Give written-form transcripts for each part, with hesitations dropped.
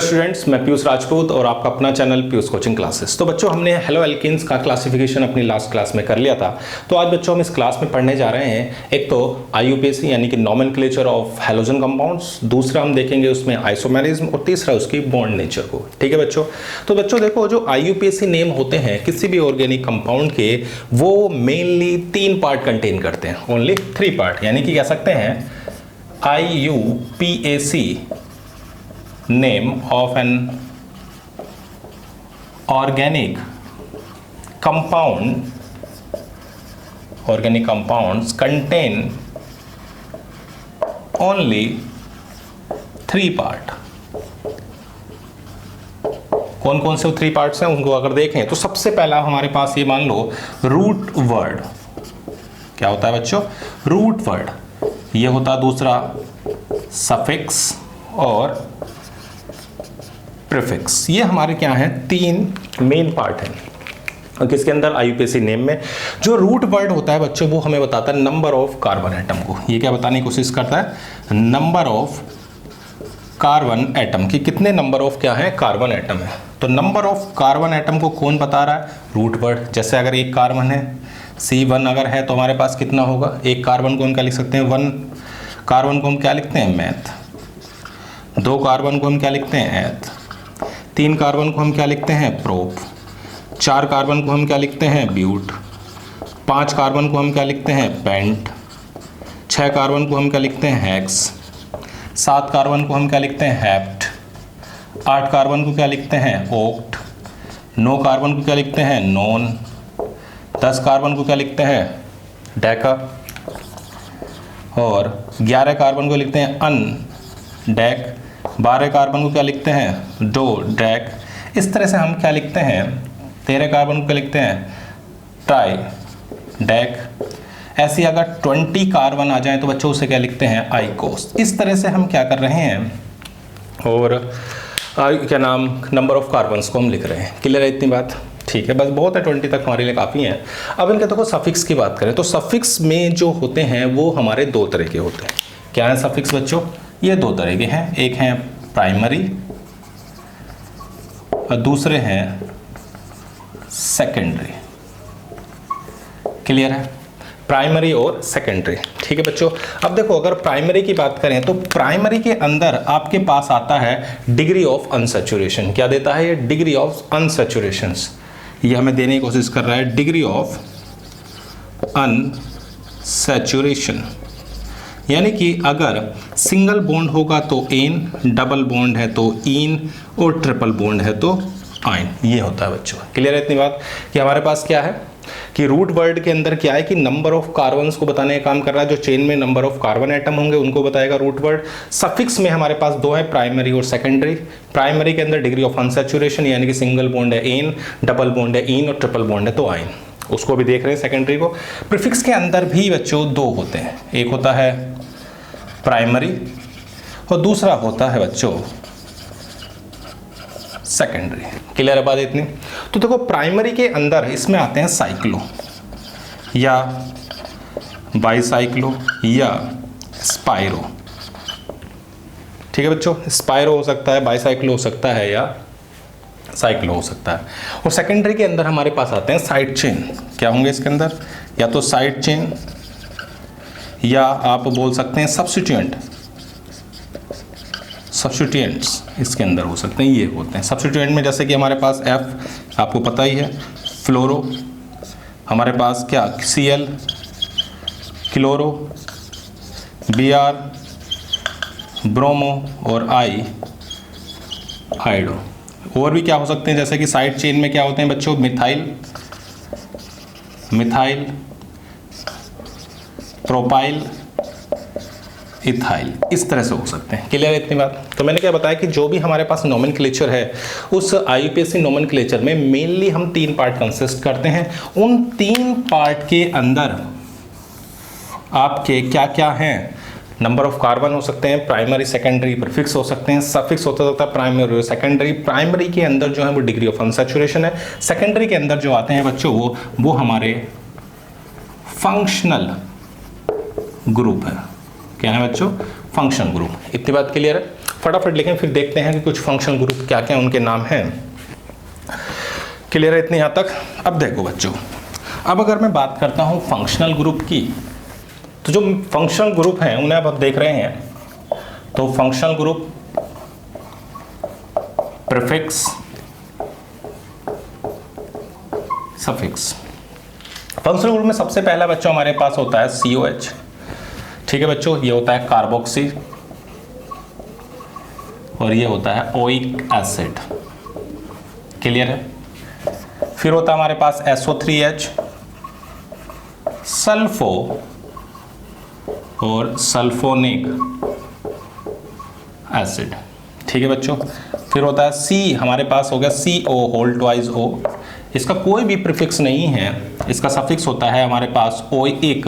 Students, मैं पीयूष राजपूत और आपका अपना चैनल पीयूष कोचिंग क्लासेस। तो बच्चों, हमने हेलो एल्केन्स का क्लासिफिकेशन अपनी लास्ट क्लास में कर लिया था। तो आज बच्चों हम इस क्लास में पढ़ने जा रहे हैं एक तो आईयूपीएसी यानी कि नोमेनक्लेचर ऑफ हैलोजन कंपाउंड्स, दूसरा हम देखेंगे उसमें आइसोमेरिज्म और तीसरा उसकी बॉन्ड नेचर को। ठीक है बच्चों। तो बच्चों देखो, जो आईयूपीएसी नेम होते हैं किसी भी ऑर्गेनिक कंपाउंड के, वो मेनली 3 पार्ट कंटेन करते हैं, ओनली 3 पार्ट, यानी कि कह सकते हैं IUPAC name of an organic compounds contain only 3 part. कौन कौन से 3 पार्ट्स हैं उनको अगर देखें तो सबसे पहला हमारे पास ये मान लो रूट वर्ड। क्या होता है बच्चों? Root word. ये होता है दूसरा सफिक्स और प्रीफिक्स। ये हमारे क्या हैं? 3 मेन पार्ट हैं। और किसके अंदर? आईयूपीएसी नेम में। जो रूट वर्ड होता है बच्चों, वो हमें बताता है नंबर ऑफ कार्बन एटम को। ये क्या बताने की कोशिश करता है? नंबर ऑफ कार्बन एटम की, कितने नंबर ऑफ क्या है? कार्बन एटम है। तो नंबर ऑफ कार्बन एटम को कौन बता रहा है? Root word. जैसे अगर एक कार्बन है, C1 अगर है तो हमारे पास कितना होगा? एक कार्बन को हम क्या लिख सकते हैं? 1 कार्बन को हम क्या लिखते हैं? मैथ। 2 कार्बन को हम क्या लिखते हैं? एथ। 3 कार्बन को हम क्या लिखते हैं? प्रोप। 4 कार्बन को हम क्या लिखते हैं? ब्यूट। 5 कार्बन को हम क्या लिखते हैं? पेंट। 6 कार्बन को हम क्या लिखते हैं? हेक्स। 7 कार्बन को हम क्या लिखते हैं? हेप्ट। 8 कार्बन को क्या लिखते हैं? ओक्ट। 9 कार्बन को क्या लिखते हैं? नॉन। 10 कार्बन को क्या लिखते हैं? डेका। और 11 कार्बन को लिखते हैं अन डेक। 12 कार्बन को क्या लिखते हैं? Dodec. इस तरह से हम क्या लिखते हैं? 13 कार्बन को क्या लिखते हैं? Try deck. ऐसी अगर 20 कार्बन आ जाए तो बच्चों उसे क्या लिखते हैं? आइकोस। इस तरह से हम क्या कर रहे हैं, और क्या नाम, नंबर ऑफ कार्बन्स को हम लिख रहे हैं। क्लियर है इतनी बात? ठीक है, बस बहुत है, 20 तक हमारे लिए काफ़ी है। अब इनके देखो सफिक्स की बात करें तो सफिक्स में जो होते हैं वो हमारे 2 तरह के होते हैं। क्या है सफिक्स बच्चों? ये 2 तरह के हैं। एक हैं प्राइमरी और दूसरे हैं सेकेंडरी। क्लियर है? प्राइमरी और सेकेंडरी। ठीक है बच्चों। अब देखो, अगर प्राइमरी की बात करें तो प्राइमरी के अंदर आपके पास आता है डिग्री ऑफ अनसैचुरेशन। क्या देता है ये? Degree of unsaturation. ये हमें देने की कोशिश कर रहा है डिग्री ऑफ अनसैचुरेशन। यानी कि अगर सिंगल बॉन्ड होगा तो एन, डबल बॉन्ड है तो इन, और ट्रिपल बॉन्ड है तो आइन। ये होता है बच्चों। क्लियर है इतनी बात? कि हमारे पास क्या है कि रूट वर्ड के अंदर क्या है कि नंबर ऑफ कार्बन्स को बताने का काम कर रहा है। जो चेन में नंबर ऑफ कार्बन एटम होंगे उनको बताएगा रूट वर्ड। सफिक्स में हमारे पास 2 है, प्राइमरी और सेकेंडरी। प्राइमरी के अंदर डिग्री ऑफ अनसैचुरेशन यानी कि सिंगल बॉन्ड है एन, डबल बॉन्ड है इन, और ट्रिपल बॉन्ड है तो आइन। उसको भी देख रहे हैं सेकेंडरी को। प्रीफिक्स के अंदर भी बच्चों 2 होते हैं। एक होता है प्राइमरी और दूसरा होता है बच्चों सेकेंडरी। क्लियर है बात इतनी? तो देखो, प्राइमरी के अंदर इसमें आते हैं साइक्लो या बाईसाइक्लो या स्पाइरो। ठीक है बच्चों, स्पाइरो हो सकता है, बाईसाइक्लो हो सकता है या साइक्लो हो सकता है। और सेकेंडरी के अंदर हमारे पास आते हैं साइड चेन। क्या होंगे इसके अंदर? या तो साइड चेन या आप बोल सकते हैं सब्स्टिट्यूएंट्स इसके अंदर हो सकते हैं। ये होते हैं सब्स्टिट्यूएंट में, जैसे कि हमारे पास F आपको पता ही है, फ्लोरो। हमारे पास क्या? Cl, क्लोरो, Br, ब्रोमो और I, हाइड्रो। और भी क्या हो सकते हैं, जैसे कि साइड चेन में क्या होते हैं बच्चों? Methyl, propyl, ethyl. इस तरह से हो सकते हैं। क्लियर है इतनी बात? तो मैंने क्या बताया कि जो भी हमारे पास नोमेनक्लेचर है, उस आईयूपीएसी नोमेनक्लेचर में मेनली हम 3 पार्ट कंसिस्ट करते हैं। उन 3 पार्ट के अंदर आपके क्या क्या हैं? नंबर ऑफ कार्बन हो सकते हैं, प्राइमरी सेकेंडरी, प्रीफिक्स हो सकते हैं, सफिक्स हो सकता है प्राइमरी और सेकेंडरी। प्राइमरी के अंदर जो है वो डिग्री ऑफ अनसैचुरेशन है। सेकेंडरी के अंदर जो आते हैं बच्चों वो हमारे फंक्शनल ग्रुप है। क्या है बच्चों? Function group. इतनी बात क्लियर है? फटाफट लिखें, फिर देखते हैं कि कुछ फंक्शनल ग्रुप क्या क्या उनके नाम हैं। क्लियर है इतनी यहाँ तक? अब देखो बच्चों, अब अगर मैं बात करता हूँ फंक्शनल ग्रुप की, तो जो फंक्शनल ग्रुप हैं उन्हें अब आप देख रहे हैं, तो functional group prefix, suffix. Functional group में सबसे पहला बच्चों हमारे पास होता है COH। ठीक है बच्चों, ये होता है कार्बोक्सी और ये होता है ओइक एसिड। क्लियर है? फिर होता है हमारे पास SO3H, सल्फो और सल्फोनिक एसिड। ठीक है बच्चों, फिर होता है C, हमारे पास हो गया CO होल ट्वाइस O। इसका कोई भी प्रीफिक्स नहीं है, इसका सफिक्स होता है हमारे पास ओइक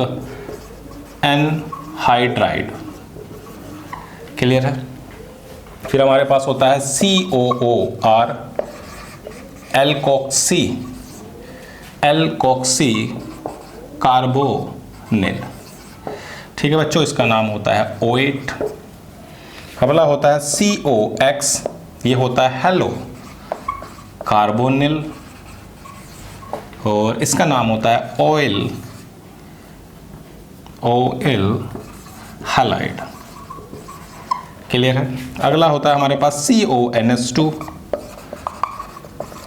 एनहाइड्राइड। क्लियर है? फिर हमारे पास होता है COOR एल्कोक्सी कार्बोनिल। ठीक है बच्चों, इसका नाम होता है OAT। अगला होता है COX, ये होता है हेलो कार्बोनिल और इसका नाम होता है ऑयल हैलाइड। क्लियर है? अगला होता है हमारे पास CONS2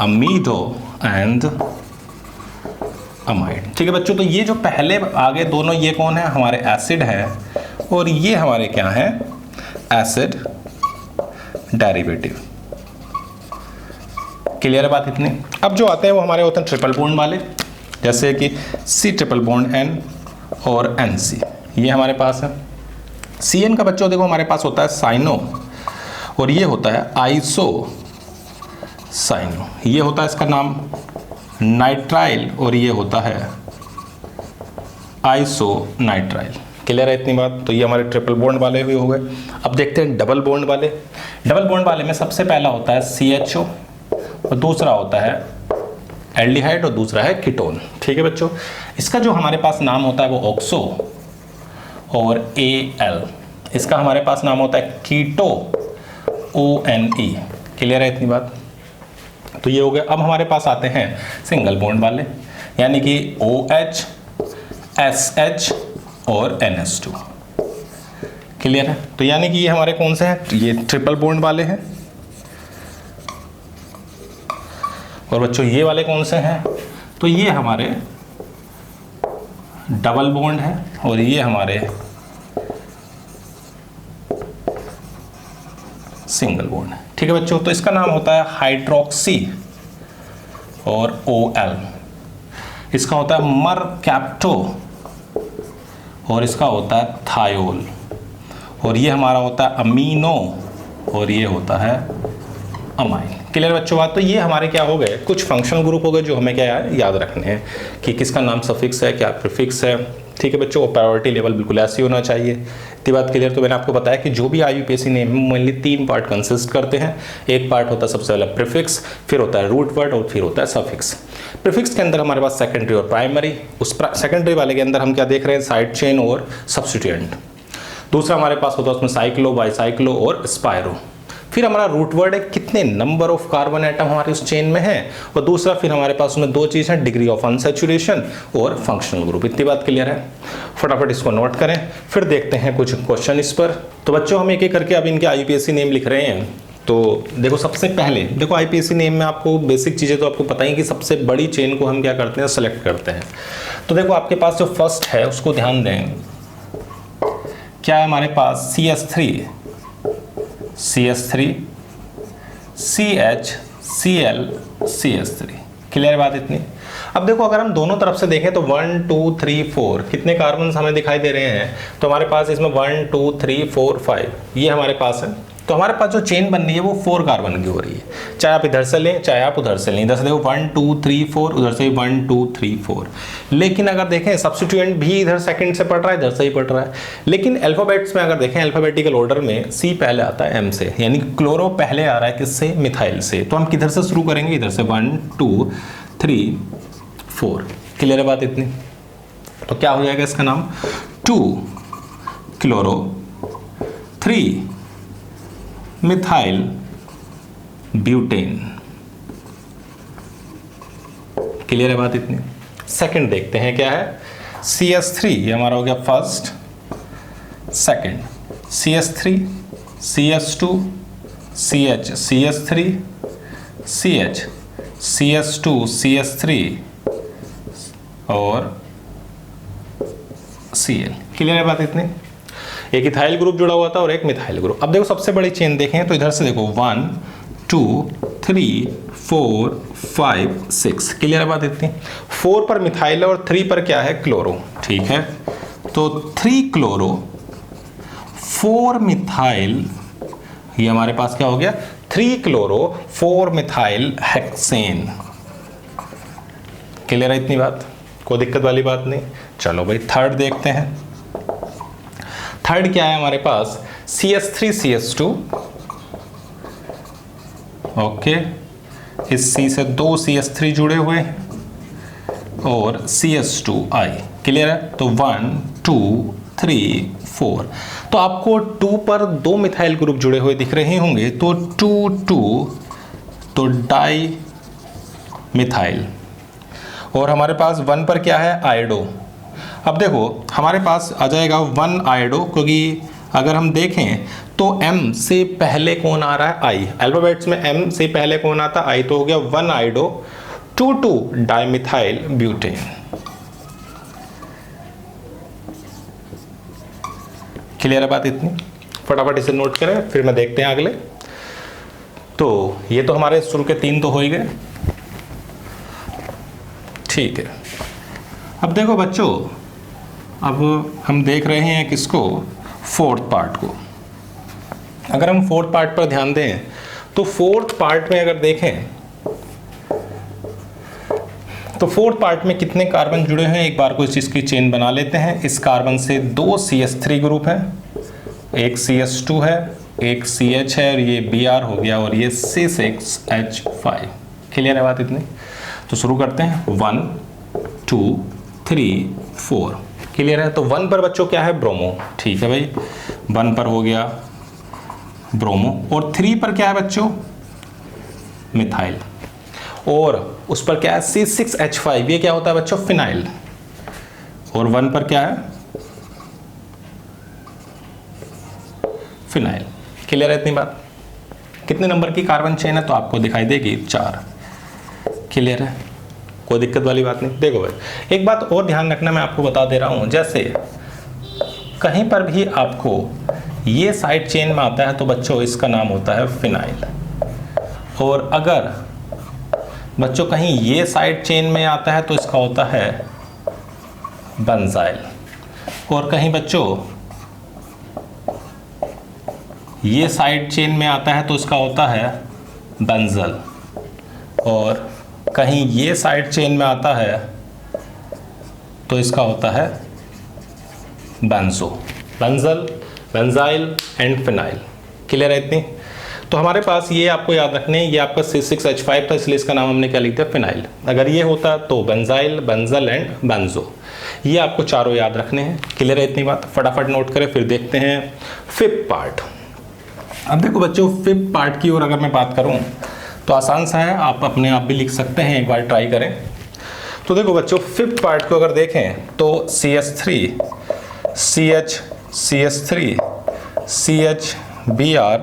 अमीडो एंड अमाइड। ठीक है बच्चों, तो ये जो पहले आगे दोनों ये कौन है? हमारे एसिड है और ये हमारे क्या है? Acid derivative. क्लियर है बात इतनी? अब जो आते हैं वो हमारे होते हैं ट्रिपल बॉन्ड वाले, जैसे कि C ट्रिपल बॉन्ड N और NC, ये हमारे पास है। CN का बच्चों देखो हमारे पास होता है साइनो और ये होता है आइसो साइनो। ये होता है इसका नाम नाइट्राइल और ये होता है आइसो नाइट्राइल। क्लियर है इतनी बात? तो ये हमारे ट्रिपल बॉन्ड वाले हुए हो गए। अब देखते हैं डबल बॉन्ड वाले। डबल बॉन्ड वाले में सबसे पहला होता है CHO और दूसरा होता है एल्डिहाइड और दूसरा है कीटोन। ठीक है बच्चों, इसका जो हमारे पास नाम होता है वो ऑक्सो और AL, इसका हमारे पास नाम होता है कीटो ONE। क्लियर है इतनी बात? तो ये हो गया। अब हमारे पास आते हैं सिंगल बॉन्ड वाले, यानी कि OH SH और NS2। क्लियर है? तो यानी कि ये हमारे कौन से हैं? ये ट्रिपल बॉन्ड वाले हैं। और बच्चों ये वाले कौन से हैं? तो ये हमारे डबल बॉन्ड है और ये हमारे सिंगल बॉन्ड है। ठीक है बच्चों, तो इसका नाम होता है हाइड्रोक्सी और OL, इसका होता है मरकैप्टो और इसका होता है थायोल और ये हमारा होता है अमीनो और ये होता है अमाइन। क्लियर बच्चों बात? तो ये हमारे क्या हो गए? कुछ फंक्शनल ग्रुप हो गए जो हमें क्या याद रखने हैं कि किसका नाम सफिक्स है, क्या प्रीफिक्स है। ठीक है बच्चों, प्रायोरिटी लेवल बिल्कुल ऐसे होना चाहिए। इतनी बात क्लियर? तो मैंने आपको बताया कि जो भी IUPAC name mainly 3 part consist करते हैं। एक पार्ट होता है सबसे पहले प्रीफिक्स, फिर होता है रूट वर्ड और फिर होता है सफिक्स। प्रीफिक्स के अंदर हमारे पास सेकेंडरी और प्राइमरी, उस सेकेंडरी वाले के अंदर हम क्या देख रहे हैं? साइड चेन और सब्स्टिट्यूएंट। दूसरा हमारे पास होता है उसमें साइक्लो, बाईसाइक्लो और स्पायरो। फिर हमारा रूट वर्ड है कितने नंबर ऑफ कार्बन एटम हमारे उस चेन में है, और दूसरा फिर हमारे पास उसमें 2 चीज़ हैं, डिग्री ऑफ अनसैचुरेशन और फंक्शनल ग्रुप। इतनी बात क्लियर है? फटाफट इसको नोट करें, फिर देखते हैं कुछ क्वेश्चन इस पर। तो बच्चों हम एक एक करके अब इनके IUPAC नेम लिख रहे हैं। तो देखो सबसे पहले देखो IUPAC नेम में आपको बेसिक चीज़ें तो आपको पता ही कि सबसे बड़ी चेन को हम क्या करते हैं? सेलेक्ट करते हैं। तो देखो आपके पास जो फर्स्ट है उसको ध्यान दें, क्या है हमारे पास? CH3 CH Cl CH3। Clear बात इतनी? अब देखो अगर हम दोनों तरफ से देखें तो 1 2 3 4 कितने कार्बन हमें दिखाई दे रहे हैं? तो हमारे पास इसमें 1 2 3 4 5 ये हमारे पास है। तो हमारे पास जो चेन बन रही है वो 4 कार्बन की हो रही है, चाहे आप इधर से लें चाहे आप उधर से लें। इधर से देखो 1 2 3 4, उधर से 1 2 3 4। लेकिन अगर देखें सब्स्टिट्यूएंट भी इधर सेकंड से पढ़ रहा है, इधर से ही पढ़ रहा है। लेकिन अल्फाबेट्स में अगर देखें अल्फाबेटिकल ऑर्डर में C पहले आता है M से, यानी क्लोरो पहले आ रहा है किससे? मिथाइल से। तो हम किधर से शुरू करेंगे? इधर से 1 2 3 4। क्लियर है बात इतनी? तो क्या हो जाएगा इसका नाम? 2 क्लोरो 3 मिथाइल ब्यूटेन। क्लियर है बात इतनी। सेकंड देखते हैं क्या है, CH3, ये हमारा हो गया first. Second CH3, CH2, CH, CH3, CH, CH2, CH3 और Cl। क्लियर है बात इतनी। एक इथाइल ग्रुप जुड़ा हुआ था और एक मिथाइल ग्रुप। अब देखो सबसे बड़ी चेन देखें तो इधर से देखो 1 2 3 4 5 6। क्लियर है बात इतनी। 4 पर मिथाइल और 3 पर क्या है, क्लोरो। ठीक है, तो 3 क्लोरो 4 मिथाइल, ये हमारे पास क्या हो गया, 3 क्लोरो 4 मिथाइल हेक्सेन। क्लियर है इतनी बात, कोई दिक्कत वाली बात नहीं। चलो भाई थर्ड देखते हैं। थर्ड क्या है हमारे पास, CH3 CH2। ओके, इस C से 2 CH3 जुड़े हुए हैं और CH2I। क्लियर है, तो 1 2 3 4। तो आपको 2 पर 2 मिथाइल ग्रुप जुड़े हुए दिख रहे होंगे, तो 2 2 तो डाई मिथाइल। और हमारे पास 1 पर क्या है, आयोडो। अब देखो हमारे पास आ जाएगा 1 आयोडो, क्योंकि अगर हम देखें तो M से पहले कौन आ रहा है, I। अल्फाबेट्स में M से पहले कौन आता है, I। तो हो गया 1 आयोडो 2 2 डाइमिथाइल ब्यूटेन। क्लियर है बात इतनी। फटाफट इसे नोट करें, फिर मैं देखते हैं अगले। तो ये तो हमारे शुरू के 3 तो हो ही गए। ठीक है, अब देखो बच्चों, अब हम देख रहे हैं किसको, फोर्थ पार्ट को। अगर हम फोर्थ पार्ट पर ध्यान दें तो फोर्थ पार्ट में अगर देखें तो फोर्थ पार्ट में कितने कार्बन जुड़े हैं, एक बार को इस चीज़ की चेन बना लेते हैं। इस कार्बन से 2 CH3 ग्रुप है, एक CH2 है, एक CH है और ये Br हो गया और ये C6H5। क्लियर है बात इतनी। तो शुरू करते हैं, 1 2 3 4। क्लियर है। तो 1 पर बच्चों क्या है, ब्रोमो। ठीक है भाई, 1 पर हो गया ब्रोमो। और 3 पर क्या है बच्चों, मिथाइल। और उस पर क्या है, C6H5, ये क्या होता है बच्चों, फिनाइल। और 1 पर क्या है, फिनाइल। क्लियर है इतनी बात। कितने नंबर की कार्बन चेन है, तो आपको दिखाई देगी 4। क्लियर है, कोई दिक्कत वाली बात नहीं। देखो भाई एक बात और ध्यान रखना, मैं आपको बता दे रहा हूं, जैसे कहीं पर भी आपको ये साइड चेन में आता है तो बच्चों इसका नाम होता है फिनाइल। और अगर बच्चों कहीं ये साइड चेन में आता है तो इसका होता है बेंजाइल। और कहीं बच्चों ये साइड चेन में आता है तो इसका होता है बेंजल। और कहीं ये साइड चेन में आता है तो इसका होता है benzo. Benzal, benzyl and phenyl. Clear है इतनी। तो हमारे पास ये आपको याद रखने, ये आपका C6H5 था इसलिए इसका नाम हमने क्या लिख दिया, फिनाइल। अगर ये होता तो बेंजाइल, बेंजल एंड बेंजो। ये आपको चारों याद रखने हैं। क्लियर है इतनी बात। फटाफट नोट करें, फिर देखते हैं फिफ्थ पार्ट। अब देखो बच्चों फिफ्थ पार्ट की ओर अगर मैं बात करूं तो आसान सा है, आप अपने आप भी लिख सकते हैं, एक बार ट्राई करें। तो देखो बच्चों फिफ्थ पार्ट को अगर देखें तो CH3 CH CH3 CH Br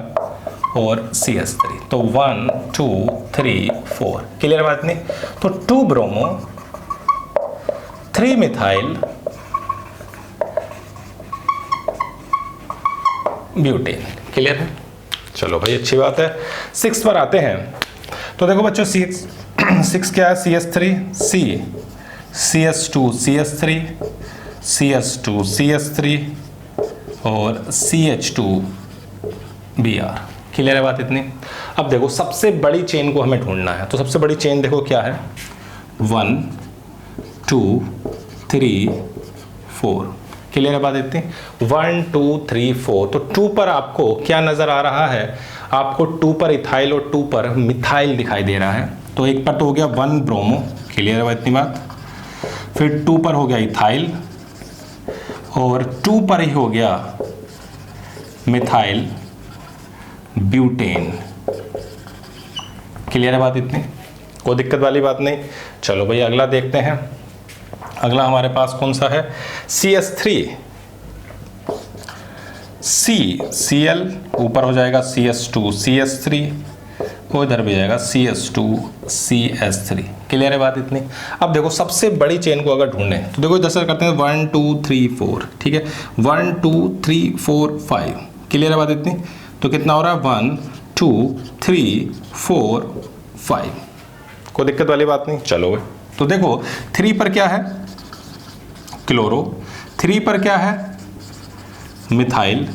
और CH3। तो 1 2 3 4। क्लियर बात नहीं। तो 2 ब्रोमो 3 मिथाइल ब्यूटेन। क्लियर है। चलो भाई अच्छी बात है। 6 पर आते हैं। तो देखो बच्चों 6 क्या है, CH3 C CH2 CH3 CH2 CH3 और CH2 Br। क्लियर है बात इतनी। अब देखो सबसे बड़ी चेन को हमें ढूंढना है, तो सबसे बड़ी चेन देखो क्या है, 1 2 3 4। क्लियर है बात इतनी। 1 2 3 4। तो 2 पर आपको क्या नजर आ रहा है, आपको 2 पर इथाइल और 2 पर मिथाइल दिखाई दे रहा है। तो एक पर तो हो गया 1 ब्रोमो। क्लियर है इतनी बात। फिर 2 पर हो गया इथाइल और 2 पर ही हो गया मिथाइल ब्यूटेन। क्लियर है बात इतनी, कोई दिक्कत वाली बात नहीं। चलो भाई अगला देखते हैं। अगला हमारे पास कौन सा है, CS3, CCl ऊपर हो जाएगा CS2 CS3 और इधर भी जाएगा CS2 CS3। क्लियर है बात इतनी। अब देखो सबसे बड़ी चेन को अगर ढूंढें तो देखो जैसे करते हैं 1 2 3 4, ठीक है, 1 2 3 4 5। क्लियर है बात इतनी। तो कितना हो रहा है, 1 2 3 4 5। कोई दिक्कत वाली बात नहीं। चलो तो देखो 3 पर क्या है, क्लोरो, 3 पर क्या है, मिथाइल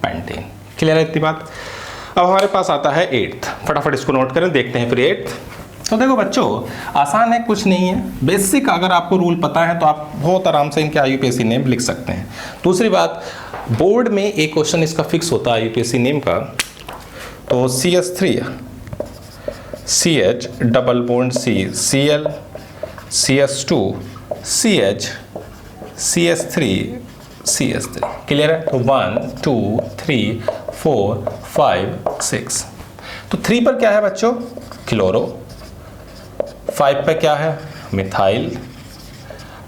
पेंटेन। क्लियर है इतनी बात। अब हमारे पास आता है 8th, फटाफट इसको नोट करें, देखते हैं फिर 8th। तो देखो बच्चों आसान है, कुछ नहीं है, बेसिक अगर आपको रूल पता है तो आप बहुत आराम से इनके IUPAC नेम लिख सकते हैं। दूसरी बात, बोर्ड में एक क्वेश्चन इसका फिक्स होता है IUPAC नेम का, तो CS3 CH double bond C Cl CS2 CH CS3 CS3। Clear है। तो 1 2 3 4 5 6। तो 3 पर क्या है बच्चों, क्लोरो, 5 पर क्या है, मिथाइल,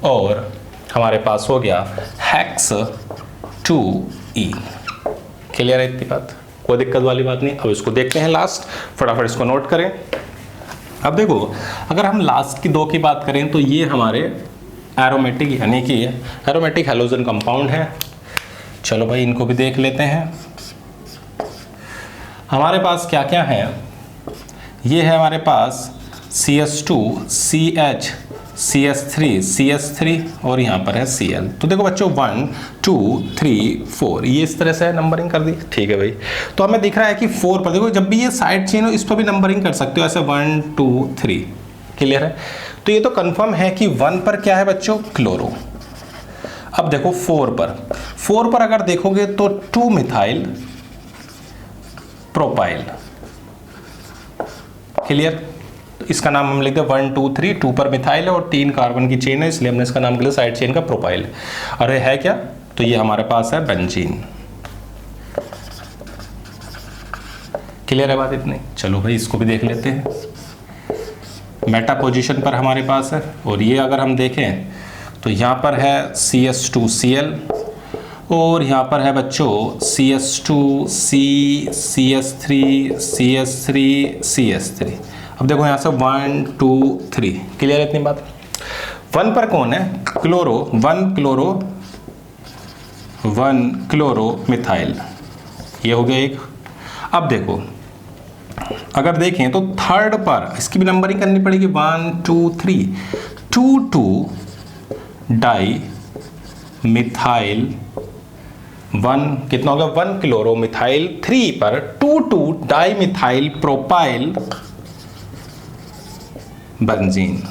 और हमारे पास हो गया हेक्स 2E। क्लियर है इतनी बात, कोई दिक्कत वाली बात नहीं। अब इसको देखते हैं लास्ट, फटाफट इसको नोट करें। अब देखो अगर हम लास्ट की 2 की बात करें तो ये हमारे एरोमेटिक यानी कि एरोमेटिक हैलोजन कंपाउंड है। चलो भाई इनको भी देख लेते हैं। हमारे पास क्या क्या है, ये है हमारे पास CS2 CH CS3 CS3 और यहाँ पर है Cl। तो देखो बच्चों 1 2 3 4 ये इस तरह से नंबरिंग कर दी, ठीक है भाई। तो हमें दिख रहा है कि 4 पर देखो जब भी ये साइड चेन हो इस पर भी नंबरिंग कर सकते हो ऐसे 1 2 3। क्लियर है। तो ये तो कंफर्म है कि 1 पर क्या है बच्चों, क्लोरो। अब देखो 4 पर अगर देखोगे तो 2 मिथाइल प्रोपाइल। क्लियर। तो इसका नाम हम लिखते हैं 1 2 3, 2 पर मिथाइल है और 3 कार्बन की चेन है, इसलिए हमने इसका नाम लिया साइड चेन का प्रोपाइल। अरे है क्या, तो ये हमारे पास है बेंजीन। क्लियर है बात इतनी। चलो भाई इसको भी देख लेते हैं। मेटा पोजीशन पर हमारे पास है, और ये अगर हम देखें तो यहाँ पर है CS2 Cl और यहाँ पर है बच्चों CS2 C CS3 CS3 CS3। अब देखो यहाँ से 1 2 3। क्लियर है इतनी बात। 1 पर कौन है, क्लोरो, 1 क्लोरो मिथाइल, ये हो गया एक। अब देखो अगर देखें तो 3rd पर इसकी भी नंबरिंग करनी पड़ेगी 1 2 3, 2 डाई मिथाइल 1 कितना होगा, 1 क्लोरो मिथाइल, 3 पर 2 di methyl propyl benzene.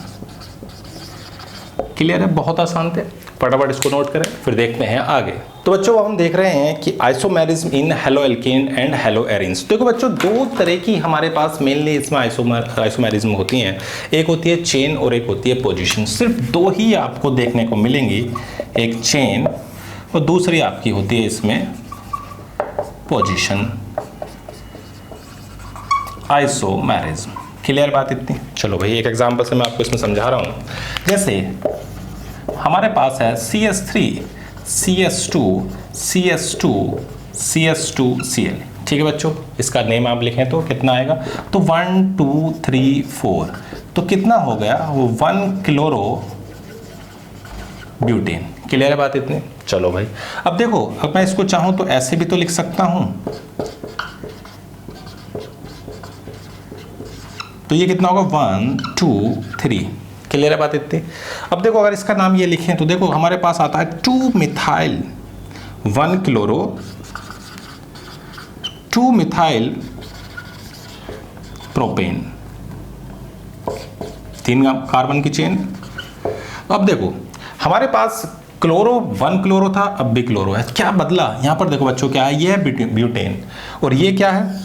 Clear है, बहुत आसान थे, फटाफट इसको नोट करें फिर देखते हैं आगे। तो बच्चों हम देख रहे हैं कि आइसोमेरिज्म इन हेलोएल्केन एंड हेलोएरिन्स। देखो बच्चों 2 तरह की हमारे पास मेनली इसमें आइसोमेरिज्म होती हैं, एक होती है चेन और एक होती है पोजीशन। सिर्फ 2 ही आपको देखने को मिलेंगी, एक चेन और दूसरी आपकी होती है इसमें पोजीशन, आइसोमेरिज्म। क्लियर बात इतनी। चलो भाई एक एग्जांपल से मैं आपको इसमें समझा रहा हूँ। जैसे हमारे पास है CS3 CS2 CS2 CS2 Cl। ठीक है बच्चों, इसका नेम आप लिखें तो कितना आएगा, तो 1 2 3 4, तो कितना हो गया वो 1 क्लोरो ब्यूटेन। क्लियर है बात इतनी। चलो भाई अब देखो, अब मैं इसको चाहूं तो ऐसे भी तो लिख सकता हूं, तो ये कितना होगा 1 2 3। क्लियर है बात इतनी। अब देखो अगर इसका नाम ये लिखें तो देखो हमारे पास आता है 2 methyl 1 chloro 2 methyl propane, 3 carbon की चेन। अब देखो हमारे पास क्लोरो 1 क्लोरो था, अब भी क्लोरो है। क्या बदला यहाँ पर, देखो बच्चों क्या है, ये है ब्यूटेन और ये क्या है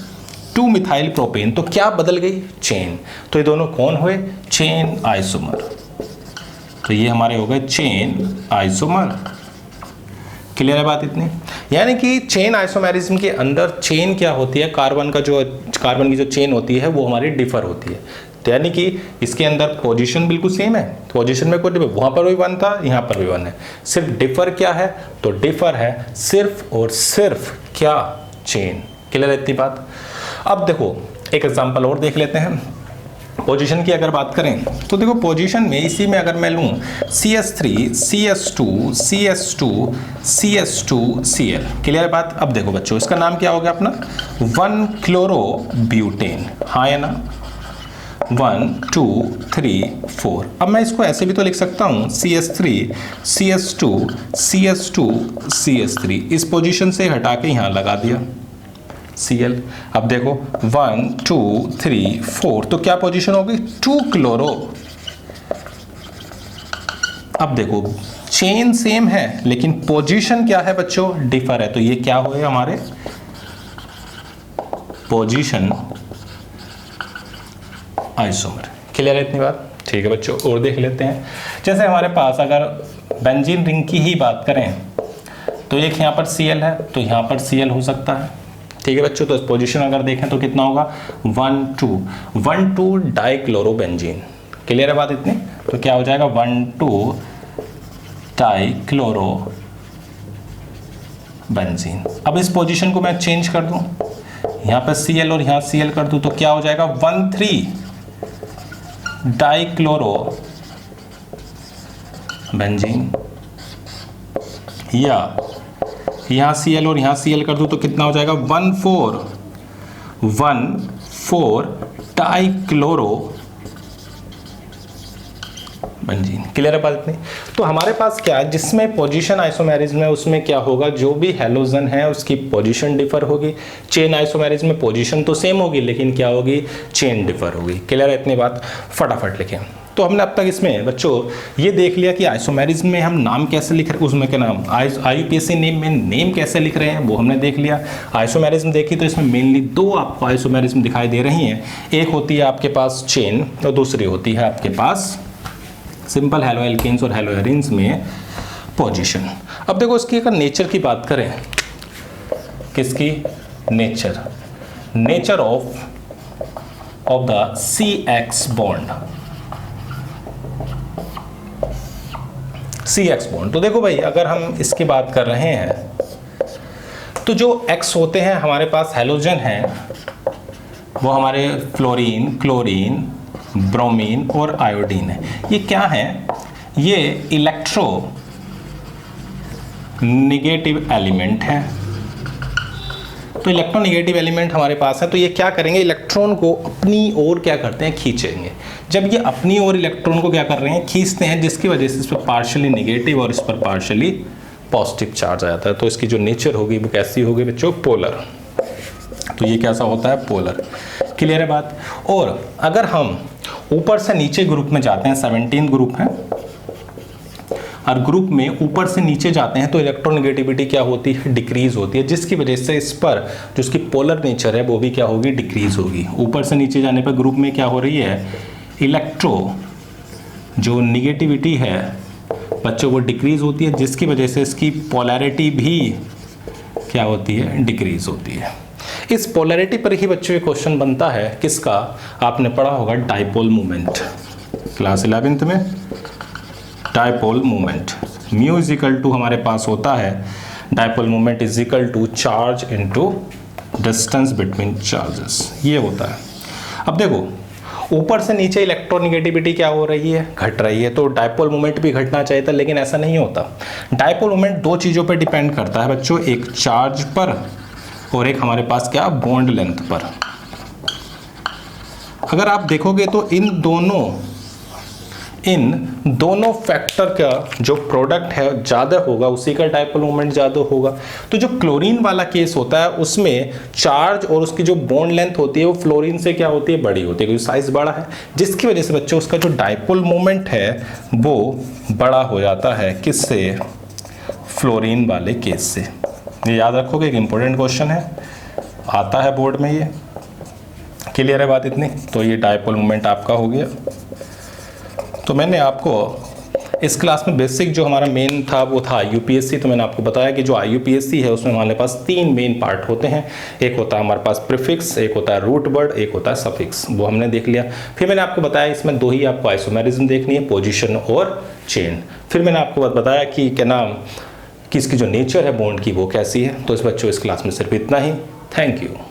2 मिथाइल प्रोपेन। तो क्या बदल गई, चेन। तो ये दोनों कौन हुए, चेन आइसोमर। तो ये हमारे हो गए चेन आइसोमर। क्लियर है बात इतनी? यानी कि चेन आइसोमेरिज्म के अंदर चेन क्या होती है, कार्बन की जो चेन होती है वो हमारी डिफर होती है। तो यानी कि इसके अंदर पोजीशन बिल्कुल सेम है, पोजीशन में कोई डिफर, वहां पर भी 1 था, यहां पर भी 1 है, सिर्फ डिफर क्या है, तो डिफर है सिर्फ और सिर्फ क्या, चेन। क्लियर है इतनी बात? अब देखो एक एग्जांपल और देख लेते हैं। पोजीशन की अगर बात करें तो देखो पोजीशन में इसी में अगर मैं लूं CS3 CS2 CS2 CS2 Cl, clear है बात? अब देखो बच्चों इसका नाम क्या हो गया अपना 1-क्लोरोब्यूटेन, हाँ है ना, 1 2 3 4। अब मैं इसको ऐसे भी तो लिख सकता हूं CS3 CS2 CS2 CS3, इस पोजीशन से हटा के यहां लगा दिया Cl। अब देखो 1 2 3 4, तो क्या पोजीशन होगी 2-क्लोरो। अब देखो चेन सेम है लेकिन पोजीशन क्या है बच्चों, डिफर है, तो ये क्या हुए हमारे पोजीशन आइसोमर। क्लियर है इतनी बात? ठीक है बच्चों, और देख लेते हैं। जैसे हमारे पास अगर बेंजीन रिंग की ही बात करें तो एक यहाँ पर Cl है तो यहाँ पर Cl हो सकता है, ठीक है बच्चों। तो इस पोजीशन अगर देखें तो कितना होगा 1 2 डाइक्लोरोबेंजीन। क्लियर है बात इतनी? तो क्या हो जाएगा 1 2 डाइक्लोरोबेंजीन। अब इस पोजीशन को मैं चेंज कर दूं, यहां पर Cl और यहां Cl कर दूं, तो क्या हो जाएगा 1 3 डाइक्लोरोबेंजीन। या यहां Cl और यहां Cl कर दूं तो कितना हो जाएगा 1 4 डाइक्लोरोबेंजीन। क्लियर है बात इतनी? तो हमारे पास क्या है, जिसमें पोजीशन आइसोमेरिज्म है उसमें क्या होगा, जो भी हैलोजन है उसकी पोजीशन डिफर होगी। चेन आइसोमेरिज्म में पोजीशन तो सेम होगी लेकिन क्या होगी, चेन डिफर होगी। क्लियर है इतनी बात? फटाफट लिखें। तो हमने अब तक इसमें बच्चों ये देख लिया कि आइसोमेरिज्म में हम नाम कैसे लिख रहे हैं, उसमें क्या नाम IUPAC नेम में नेम कैसे लिख रहे हैं वो हमने देख लिया। आइसोमेरिज्म देखी तो इसमें मेनली 2 आपको आइसोमेरिज्म दिखाई दे रही हैं, एक होती है आपके पास चेन और दूसरी होती है आपके पास सिंपल हेलो एल्केन्स और हेलो एरिन्स में पोजीशन। अब देखो इसकी अगर नेचर की बात करें, किसकी nature of the CX bond, CX bond. तो देखो भाई अगर हम इसकी बात कर रहे हैं तो जो X होते हैं हमारे पास हैलोजन हैं वो हमारे फ्लोरीन, क्लोरीन, ब्रोमीन और आयोडीन है। ये क्या है, ये इलेक्ट्रो नेगेटिव एलिमेंट है। तो इलेक्ट्रोनेगेटिव एलिमेंट हमारे पास है, तो ये क्या करेंगे, इलेक्ट्रॉन को अपनी ओर क्या करते हैं, खींचेंगे। जब ये अपनी ओर इलेक्ट्रॉन को क्या कर रहे हैं, खींचते हैं, जिसकी वजह से इस पर पार्शियली नेगेटिव और इस पर पार्शियली पॉजिटिव चार्ज आ जाता है। तो इसकी जो नेचर होगी वो कैसी होगी बच्चों, पोलर। तो ये कैसा होता है, पोलर। क्लियर है बात? और अगर हम ऊपर से नीचे ग्रुप में जाते हैं, 17 ग्रुप है, और ग्रुप में ऊपर से नीचे जाते हैं तो इलेक्ट्रोनेगेटिविटी क्या होती है, डिक्रीज होती है, जिसकी वजह से इस पर जो उसकी पोलर नेचर है वो भी क्या होगी, डिक्रीज होगी। ऊपर से नीचे जाने पर ग्रुप में क्या हो रही है, इलेक्ट्रो जो नेगेटिविटी है बच्चों वो डिक्रीज होती है, जिसकी वजह से इसकी पोलैरिटी भी क्या होती है, डिक्रीज होती है। इस पोलैरिटी पर ही बच्चों ये क्वेश्चन बनता है किसका, आपने पढ़ा होगा डाइपोल मूवमेंट क्लास 11th में। Dipole movement mu is equal to हमारे पास होता है, dipole movement is equal to charge into distance between charges, ये होता है। अब देखो ऊपर से नीचे इलेक्ट्रोनेगेटिविटी क्या हो रही है, घट रही है, तो डाइपोल मूवमेंट भी घटना चाहिए था, लेकिन ऐसा नहीं होता। डाइपोल मूवमेंट 2 चीज़ों पर डिपेंड करता है बच्चों, एक चार्ज पर और एक हमारे पास क्या, बॉन्ड लेंथ पर। अगर आप देखोगे तो इन दोनों फैक्टर का जो प्रोडक्ट है ज़्यादा होगा, उसी का डाइपोल मोमेंट ज़्यादा होगा। तो जो क्लोरीन वाला केस होता है उसमें चार्ज और उसकी जो बॉन्ड लेंथ होती है वो फ्लोरीन से क्या होती है, बड़ी होती है, क्योंकि साइज बड़ा है, जिसकी वजह से बच्चों उसका जो डाइपोल मोमेंट है वो बड़ा हो जाता है, किससे, फ्लोरीन वाले केस से। ये याद रखोगे, एक इंपॉर्टेंट क्वेश्चन है, आता है बोर्ड में ये। क्लियर है बात इतनी? तो ये डाइपोल मोमेंट आपका हो गया। तो मैंने आपको इस क्लास में बेसिक जो हमारा मेन था वो था IUPAC। तो मैंने आपको बताया कि जो IUPAC है उसमें हमारे पास 3 मेन पार्ट होते हैं। एक होता है हमारे पास प्रीफिक्स, एक होता है रूट वर्ड, एक होता है सफिक्स, वो हमने देख लिया। फिर मैंने आपको बताया इसमें 2 ही आपको आइसोमेरिज्म देखनी है, पोजिशन और चेन। फिर मैंने आपको बताया कि क्या नाम कि इसकी जो नेचर है बॉन्ड की वो कैसी है। तो इस बच्चों इस क्लास में सिर्फ इतना ही। Thank you.